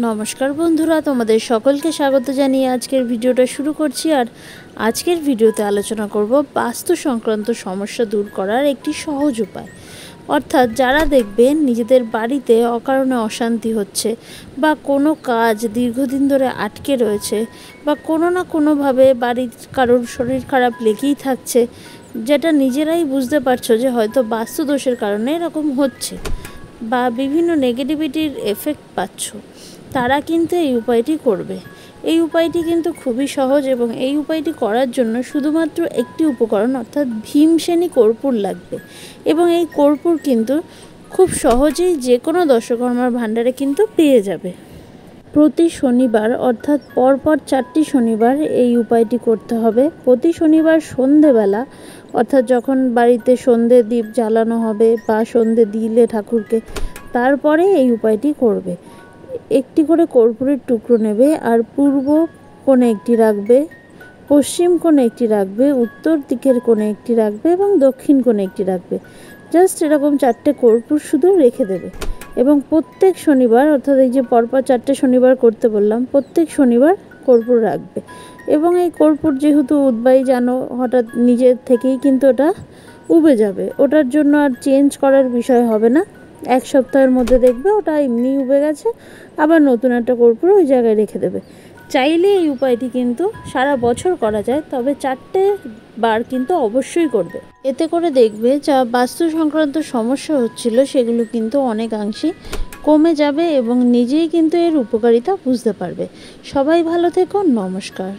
নমস্কার বন্ধুরা, তোমাদের সকলকে স্বাগত জানিয়ে আজকের ভিডিওটা শুরু করছি। আর আজকের ভিডিওতে আলোচনা করব বাস্তু সংক্রান্ত সমস্যা দূর করার একটি সহজ উপায়। অর্থাৎ যারা দেখবেন নিজেদের বাড়িতে অকারণে অশান্তি হচ্ছে বা কোনো কাজ দীর্ঘদিন ধরে আটকে রয়েছে বা কোনো না কোনোভাবে বাড়ির কারোর শরীর খারাপ লেগেই থাকছে, যেটা নিজেরাই বুঝতে পারছো যে হয়তো বাস্তু দোষের কারণে এরকম হচ্ছে বা বিভিন্ন নেগেটিভিটির এফেক্ট পাচ্ছ, তারা কিন্তু এই উপায়টি করবে। এই উপায়টি কিন্তু খুবই সহজ এবং এই উপায়টি করার জন্য শুধুমাত্র একটি উপকরণ অর্থাৎ ভীমসেনী কর্পূর লাগবে। এবং এই কর্পূর কিন্তু খুব সহজেই যে কোনো দশকর্মার ভাণ্ডারে কিন্তু পেয়ে যাবে। প্রতি শনিবার অর্থাৎ পরপর 4টি শনিবার এই উপায়টি করতে হবে। প্রতি শনিবার সন্ধেবেলা অর্থাৎ যখন বাড়িতে সন্ধে দ্বীপ জ্বালানো হবে বা সন্ধে দিলে ঠাকুরকে, তারপরে এই উপায়টি করবে। একটি করে কর্পূরের টুকরো নেবে আর পূর্ব কোণে একটি রাখবে, পশ্চিম কোণে একটি রাখবে, উত্তর দিকের কোণে একটি রাখবে এবং দক্ষিণ কোণে একটি রাখবে। জাস্ট এরকম 4টে কর্পূর শুধু রেখে দেবে এবং প্রত্যেক শনিবার অর্থাৎ এই যে পরপর 4টে শনিবার করতে বললাম, প্রত্যেক শনিবার কর্পূর রাখবে। এবং এই কর্পূর যেহেতু উদ্বায়ী জানো, হঠাৎ নিজের থেকেই কিন্তু ওটা উবে যাবে, ওটার জন্য আর চেঞ্জ করার বিষয় হবে না। 1 সপ্তাহের মধ্যে দেখবে ওটা এমনি উবে গেছে, আবার নতুন একটা কর্পূর ওই জায়গায় রেখে দেবে। চাইলে এই উপায়টি কিন্তু সারা বছর করা যায়, তবে 4টে বার কিন্তু অবশ্যই করবে। এতে করে দেখবে যা বাস্তু সংক্রান্ত সমস্যা হচ্ছিল সেগুলো কিন্তু অনেকাংশে কমে যাবে এবং নিজেই কিন্তু এর উপকারিতা বুঝতে পারবে। সবাই ভালো থেকো, নমস্কার।